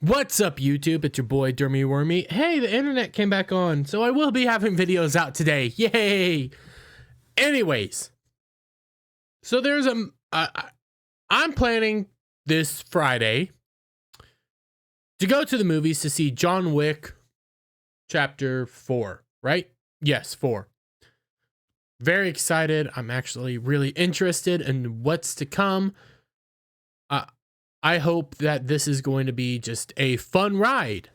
What's up, YouTube? It's your boy Dermy Wormy. Hey, the internet came back on, so I will be having videos out today. Yay! Anyways, so there's I'm planning this Friday to go to the movies to see John Wick Chapter 4, right? Yes, 4. Very excited. I'm actually really interested in what's to come. I hope that this is going to be just a fun ride.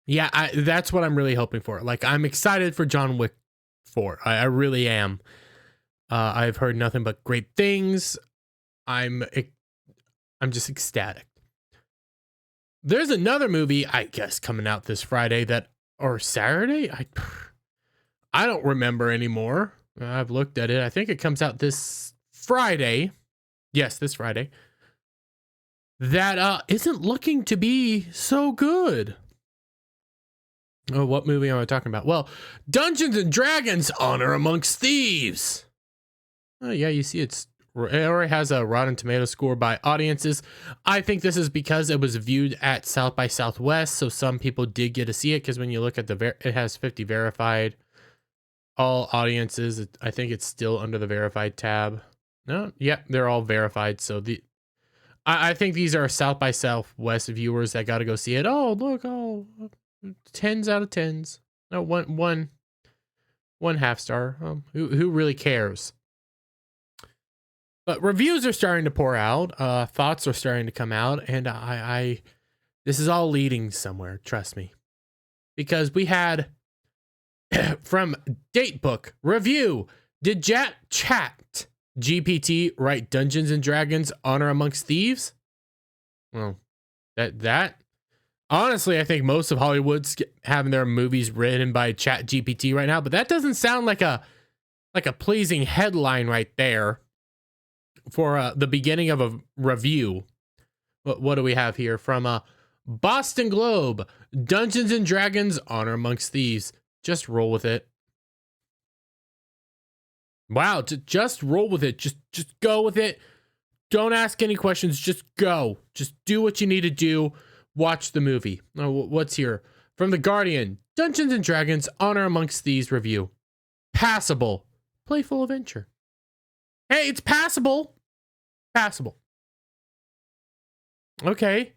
Yeah, that's what I'm really hoping for. Like, I'm excited for John Wick 4. I really am. I've heard nothing but great things. I'm just ecstatic. There's another movie, I guess, coming out this Friday or Saturday? I don't remember anymore. I've looked at it. I think it comes out this Friday. Yes, this Friday. That isn't looking to be so good. Oh, what movie am I talking about? Well, Dungeons and Dragons: Honor Amongst Thieves. Oh, yeah, you see it already has a Rotten Tomato score by audiences. I think this is because it was viewed at South by Southwest, so some people did get to see it, because when you look at it has 50 verified. All audiences, I think it's still under the verified tab. No, yep, they're all verified. So I think these are South by Southwest viewers that got to go see it. Oh, look, 10s out of 10s. No, one half star. Who really cares? But reviews are starting to pour out. Thoughts are starting to come out, and this is all leading somewhere. Trust me, because we had from Datebook review. Did Chat GPT write Dungeons and Dragons: Honor Amongst Thieves? Well, that honestly, I think most of Hollywood's having their movies written by Chat GPT right now, but that doesn't sound like a pleasing headline right there for the beginning of a review. What do we have here from Boston Globe? Dungeons and Dragons: Honor Amongst Thieves. Just roll with it. Wow, just roll with it. Just go with it. Don't ask any questions. Just go. Just do what you need to do. Watch the movie. Oh, what's here? From The Guardian. Dungeons and Dragons: Honor Amongst Thieves review. Passable. Playful adventure. Hey, it's passable. Passable. Okay.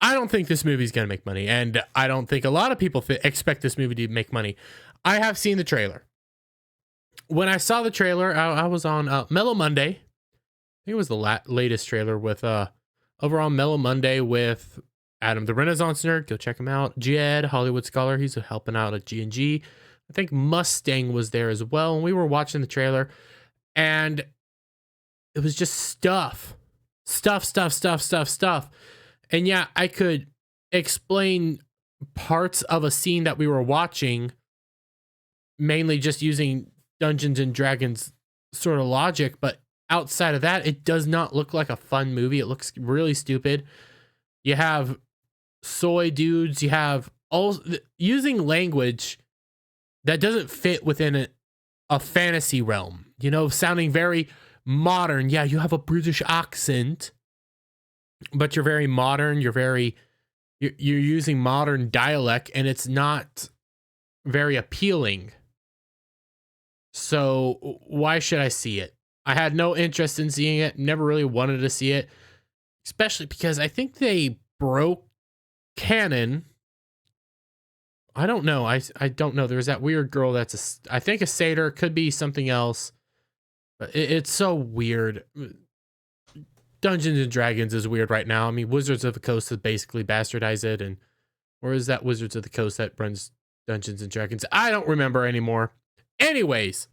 I don't think this movie is going to make money, and I don't think a lot of people expect this movie to make money. I have seen the trailer. When I saw the trailer, I was on Mellow Monday. I think it was the latest trailer with over on Mellow Monday with Adam the Renaissance Nerd. Go check him out. Jed, Hollywood Scholar. He's helping out at G&G. I think Mustang was there as well. And we were watching the trailer, and it was just stuff. And yeah, I could explain parts of a scene that we were watching, mainly just using Dungeons and Dragons sort of logic, but outside of that, it does not look like a fun movie. It looks really stupid. You have soy dudes, you have all using language that doesn't fit within a fantasy realm, sounding very modern. Yeah, you have a British accent, but you're very modern. You're using modern dialect, and it's not very appealing. So why should I see it? I had no interest in seeing it. Never really wanted to see it, especially because I think they broke canon. I don't know. I don't know. There's that weird girl that's I think a satyr, could be something else. But it's so weird. Dungeons and Dragons is weird right now. I mean, Wizards of the Coast has basically bastardized it, or is that Wizards of the Coast that runs Dungeons and Dragons? I don't remember anymore. Anyways,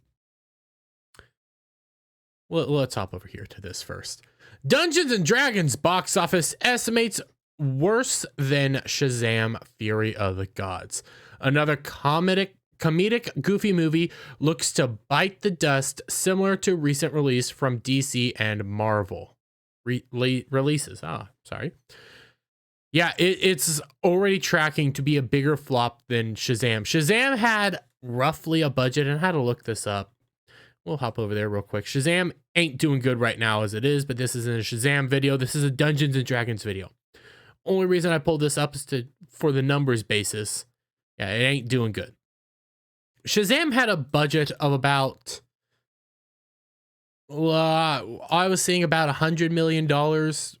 well, let's hop over here to this first. Dungeons and Dragons box office estimates worse than Shazam: Fury of the Gods. Another comedic goofy movie looks to bite the dust, similar to recent release from DC and Marvel. Releases. Sorry. Yeah, it's already tracking to be a bigger flop than Shazam. Shazam had roughly a budget, and I had to look this up, we'll hop over there real quick. Shazam ain't doing good right now as it is, but this isn't a Shazam video. This is a Dungeons and Dragons video. Only reason I pulled this up is for the numbers basis. Yeah, it ain't doing good. Shazam had a budget of about, I was seeing about $100 million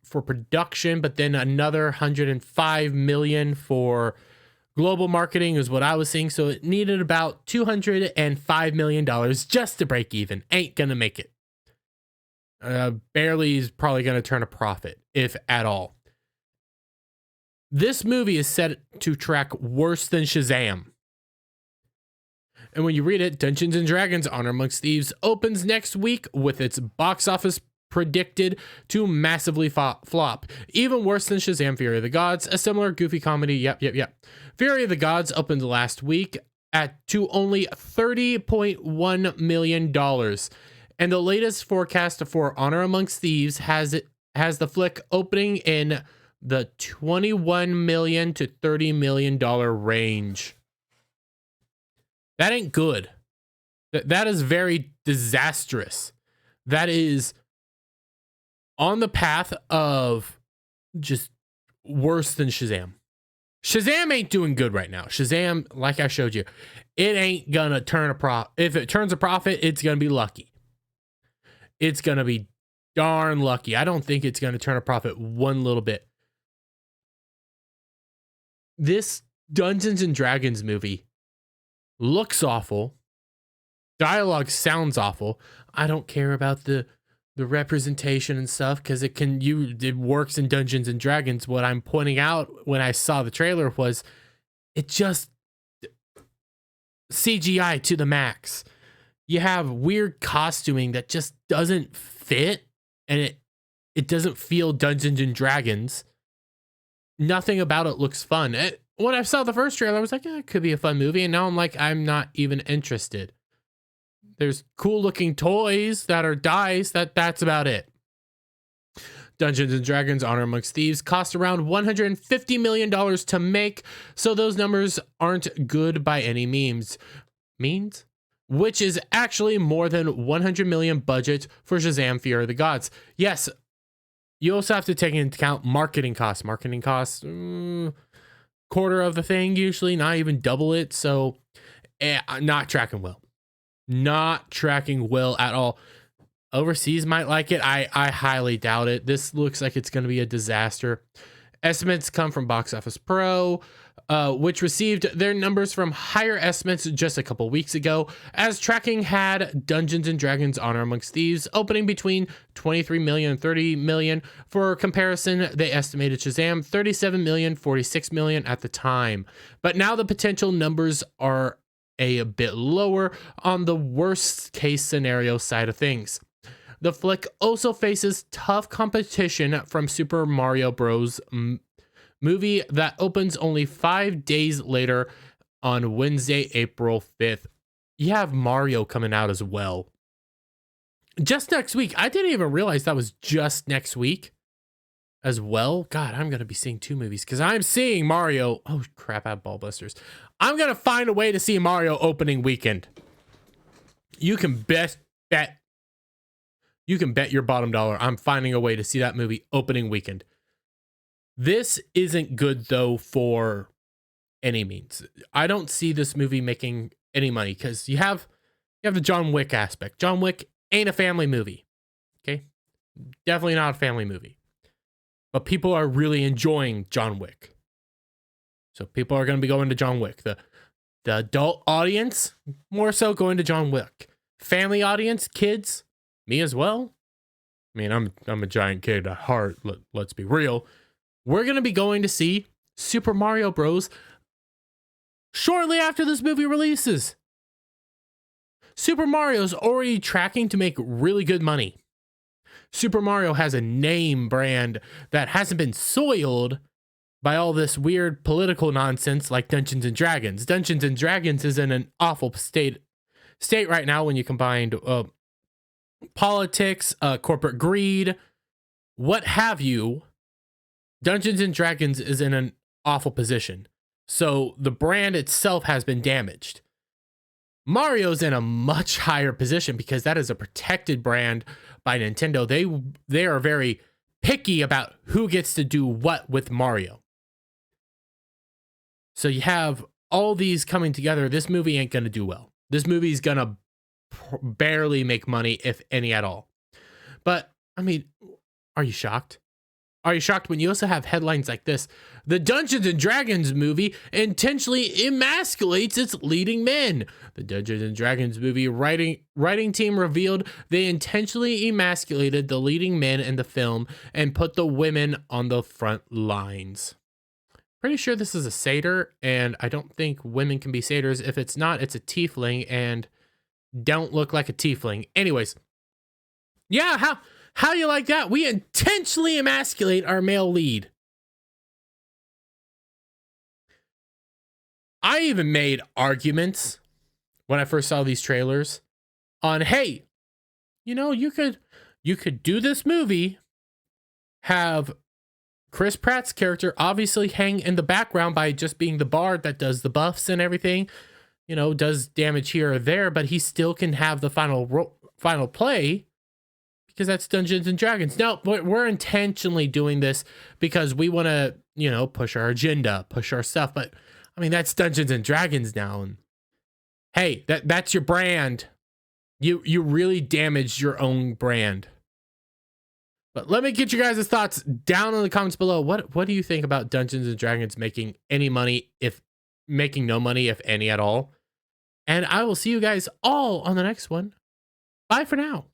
for production, but then another $105 million for global marketing is what I was seeing. So it needed about $205 million just to break even. Ain't gonna make it. Barely is probably gonna turn a profit, if at all. This movie is set to track worse than Shazam. And when you read it, Dungeons and Dragons Honor Amongst Thieves opens next week with its box office predicted to massively flop. Even worse than Shazam Fury of the Gods, a similar goofy comedy. Yep. Fury of the Gods opened last week to only $30.1 million. And the latest forecast for Honor Amongst Thieves has the flick opening in the $21 million to $30 million range. That ain't good. That is very disastrous. That is on the path of just worse than Shazam. Shazam ain't doing good right now. Shazam, like I showed you, it ain't gonna turn a profit. If it turns a profit, it's gonna be lucky. It's gonna be darn lucky. I don't think it's gonna turn a profit one little bit. This Dungeons and Dragons movie looks awful. Dialogue sounds awful. I don't care about the representation and stuff because it works in Dungeons and Dragons. What I'm pointing out when I saw the trailer was it just CGI to the max. You have weird costuming that just doesn't fit, and it doesn't feel Dungeons and Dragons. Nothing about it looks fun. When I saw the first trailer, I was like, it could be a fun movie. And now I'm like, I'm not even interested. There's cool looking toys that are dice. That's about it. Dungeons and Dragons Honor Amongst Thieves cost around $150 million to make. So those numbers aren't good by any means. Which is actually more than $100 million budget for Shazam Fear of the Gods. Yes. You also have to take into account marketing costs. Marketing costs, quarter of the thing usually, not even double it. So not tracking well. Not tracking well at all. Overseas might like it. I highly doubt it. This looks like it's going to be a disaster. Estimates come from Box Office Pro, which received their numbers from higher estimates just a couple weeks ago, as tracking had Dungeons and Dragons Honor Amongst Thieves opening between 23 million and 30 million. For comparison, they estimated Shazam 37 million, 46 million at the time. But now the potential numbers are a bit lower on the worst case scenario side of things. The flick also faces tough competition from Super Mario Bros. Movie that opens only 5 days later on Wednesday, April 5th. You have Mario coming out as well. Just next week. I didn't even realize that was just next week as well. God, I'm going to be seeing 2 movies because I'm seeing Mario. Oh, crap, I have Ballbusters. I'm going to find a way to see Mario opening weekend. You can bet your bottom dollar I'm finding a way to see that movie opening weekend. This isn't good, though, for any means. I don't see this movie making any money because you have the John Wick aspect. John Wick ain't a family movie. Okay? Definitely not a family movie. But people are really enjoying John Wick. So people are going to be going to John Wick. The adult audience, more so going to John Wick. Family audience, kids, me as well. I mean, I'm a giant kid at heart. Let's be real. We're going to be going to see Super Mario Bros. Shortly after this movie releases. Super Mario's already tracking to make really good money. Super Mario has a name brand that hasn't been soiled by all this weird political nonsense like Dungeons and Dragons. Dungeons and Dragons is in an awful state right now when you combine politics, corporate greed, what have you. Dungeons and Dragons is in an awful position. So the brand itself has been damaged. Mario's in a much higher position because that is a protected brand by Nintendo. They are very picky about who gets to do what with Mario. So you have all these coming together. This movie ain't gonna do well. This movie is gonna barely make money, if any at all. But I mean, are you shocked? Are you shocked when you also have headlines like this? The Dungeons and Dragons movie intentionally emasculates its leading men. The Dungeons and Dragons movie writing team revealed they intentionally emasculated the leading men in the film and put the women on the front lines. Pretty sure this is a satyr, and I don't think women can be satyrs. If it's not, it's a tiefling, and don't look like a tiefling. Anyways, yeah, how you like that? We intentionally emasculate our male lead. I even made arguments when I first saw these trailers on, hey, you know, you could do this movie, have Chris Pratt's character obviously hang in the background by just being the bard that does the buffs and everything, you know, does damage here or there, but he still can have the final play because that's Dungeons and Dragons. No, we're intentionally doing this because we want to, you know, push our agenda, push our stuff. But I mean, that's Dungeons and Dragons now. And hey, that's your brand. You really damaged your own brand. But let me get you guys' thoughts down in the comments below. What do you think about Dungeons and Dragons making any money, if making no money, if any at all? And I will see you guys all on the next one. Bye for now.